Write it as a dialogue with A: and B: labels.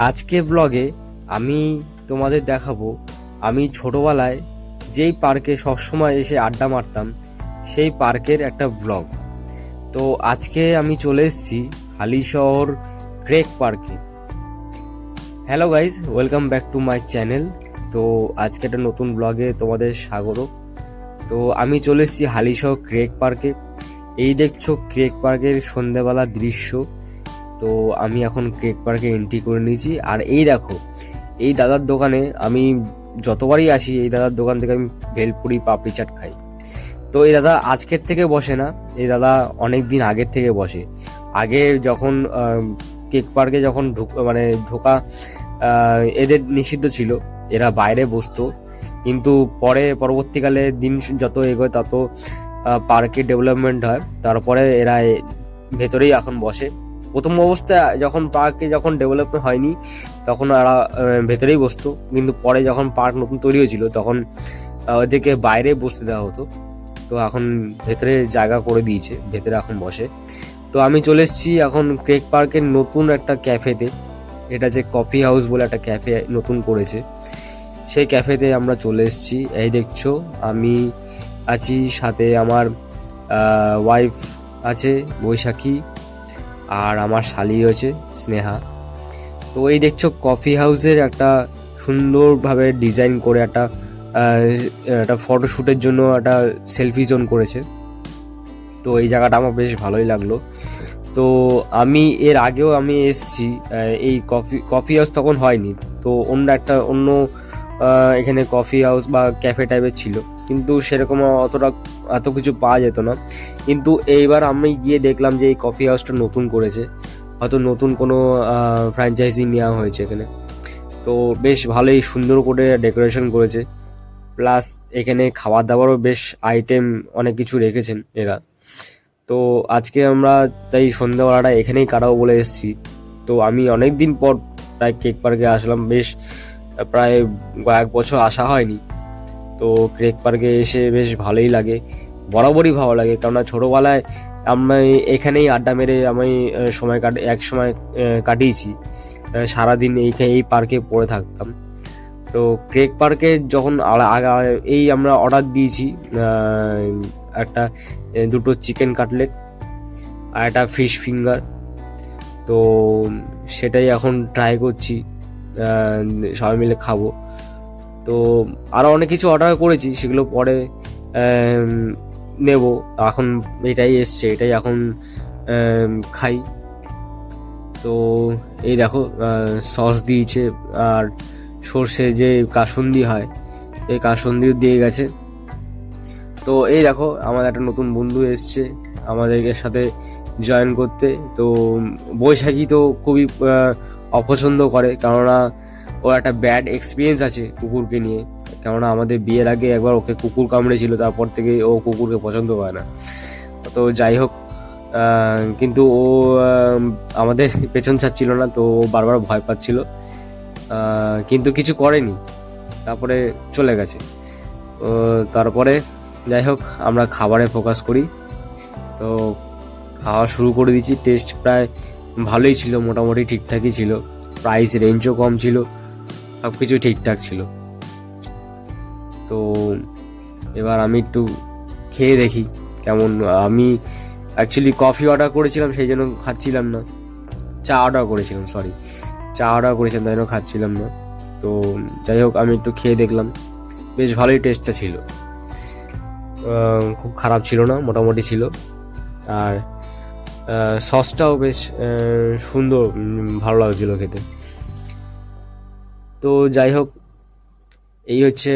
A: আজকে ব্লগে আমি তোমাদের দেখাবো আমি ছোটবেলায় যেই পার্কে সবসময় এসে আড্ডা মারতাম সেই পার্কের একটা ব্লগ। তো আজকে আমি চলে এসেছি হালিশহর ক্রেক পার্কে। Hello guys, welcome back to my channel. তো আজকে একটা নতুন ব্লগে তোমাদের স্বাগত। তো আমি চলে এসেছি হালিশহর ক্রেক পার্কে। এই দেখছো ক্রেক পার্কের সন্ধ্যেবেলার দৃশ্য। তো আমি এখন কেক পার্কে এন্ট্রি করে নিয়েছি। আর এই দেখো, এই দাদার দোকানে আমি যতবারই আসি এই দাদার দোকান থেকে আমি ভেলপুরি পাপড়ি চাট খাই। তো এই দাদা আজকের থেকে বসে না, এই দাদা অনেক দিন আগের থেকে বসে। আগে যখন কেক পার্কে যখন ঢোকা এদের নিষিদ্ধ ছিল, এরা বাইরে বসতো। কিন্তু পরবর্তীকালে দিন যত এগোয় তত পার্কে ডেভেলপমেন্ট হয়, তারপরে এরা ভেতরেই এখন বসে। প্রথম অবস্থায় যখন পার্কে যখন ডেভেলপমেন্ট হয়নি তখন ওরা ভেতরেই বসতো, কিন্তু পরে যখন পার্ক নতুন তৈরি হয়েছিল তখন ওদেরকে বাইরে বসতে দেওয়া হতো। তো এখন ভেতরে জায়গা করে দিয়েছে, ভেতরে এখন বসে। তো আমি চলে এসেছি এখন ক্রেক পার্কের নতুন একটা ক্যাফেতে। এটা যে কফি হাউস বলে একটা ক্যাফে নতুন করেছে, সেই ক্যাফেতে আমরা চলে এসেছি। এই দেখছো আমি আছি, সাথে আমার ওয়াইফ আছে বৈশাখী, আর আমার শালি হয়েছে স্নেহা। তো এই দেখছো কফি হাউসের একটা সুন্দরভাবে ডিজাইন করে একটা ফটোশ্যুটের জন্য একটা সেলফি জোন করেছে। তো এই জায়গাটা আমার বেশ ভালোই লাগলো। তো আমি এর আগেও আমি এসছি, এই কফি হাউস তখন হয়নি, তো অন্য এখানে কফি হাউস বা ক্যাফে টাইপের ছিল, কিন্তু সেরকম এত কিছু পাওয়া যেত না। কিন্তু এইবার আমি গিয়ে দেখলাম যে এই কফি হাউসটা নতুন করেছে, হয়তো নতুন কোনো ফ্র্যাঞ্চাইজি নেওয়া হয়েছে এখানে। তো বেশ ভালোই সুন্দর করে ডেকোরেশন করেছে, প্লাস এখানে খাবার দাবারও বেশ আইটেম অনেক কিছু রেখেছেন এরা। তো আজকে আমরা তাই সন্ধ্যাবেলাটা এখানেই কাটাবো বলে এসেছি। তো আমি অনেক দিন পর প্রায় কেক পার্কে আসলাম, বেশ প্রায় কয়েক বছর আসা হয়নি। তো ক্রেক পার্কে এসে বেশ ভালোই লাগে, বরাবরই ভালো লাগে, কেননা ছোটোবেলায় আমি এখানেই আড্ডা মেরে আমি এক সময় কাটিয়েছি। সারাদিন এই পার্কে পড়ে থাকতাম। তো ক্রেক পার্কে যখন এই আমরা অর্ডার দিয়েছি একটা দুটো চিকেন কাটলেট আর একটা ফিশ ফিঙ্গার। তো সেটাই এখন ট্রাই করছি, সবাই মিলে খাবো। তো আরও অনেক কিছু অর্ডার করেছি, সেগুলো পরে নেব। এখন এটাই এসছে, এটাই এখন খাই। তো এই দেখো সস দিয়েছে, আর সর্ষে যে কাসুন্দি হয় এই কাসুন্দিও দিয়ে গেছে। তো এই দেখো আমার একটা নতুন বন্ধু এসছে আমাদেরকে সাথে জয়েন করতে। তো বৈশাখী তো খুবই অপছন্দ করে, কেননা ওর একটা ব্যাড এক্সপিরিয়েন্স আছে কুকুরকে নিয়ে। কেননা আমাদের বিয়ের আগে একবার ওকে কুকুর কামড়েছিল, তারপর থেকে ও কুকুরকে পছন্দ করে না। তো যাই হোক, কিন্তু ও আমাদের পেছন ছাড়ছিল না, তো ও বারবার ভয় পাচ্ছিল, কিন্তু কিছু করেনি, তারপরে চলে গেছে। তারপরে যাই হোক আমরা খাবারে ফোকাস করি। তো খাওয়া শুরু করে দিয়েছি। টেস্ট প্রায় ভালোই ছিল, মোটামুটি ঠিকঠাকই ছিল, প্রাইস রেঞ্জও কম ছিল, সব কিছু ঠিকঠাক ছিল। তো এবার আমি একটু খেয়ে দেখি কেমন। আমি অ্যাকচুয়ালি কফি অর্ডার করেছিলাম, সেই জন্য খাচ্ছিলাম না। চা অর্ডার করেছিলাম তাই জন্য খাচ্ছিলাম না। তো যাই হোক আমি একটু খেয়ে দেখলাম, বেশ ভালোই টেস্টটা ছিল, খুব খারাপ ছিল না, মোটামুটি ছিল। আর সসটাও বেশ সুন্দর, ভালো লাগছিল খেতে। তো যাই হোক এই হচ্ছে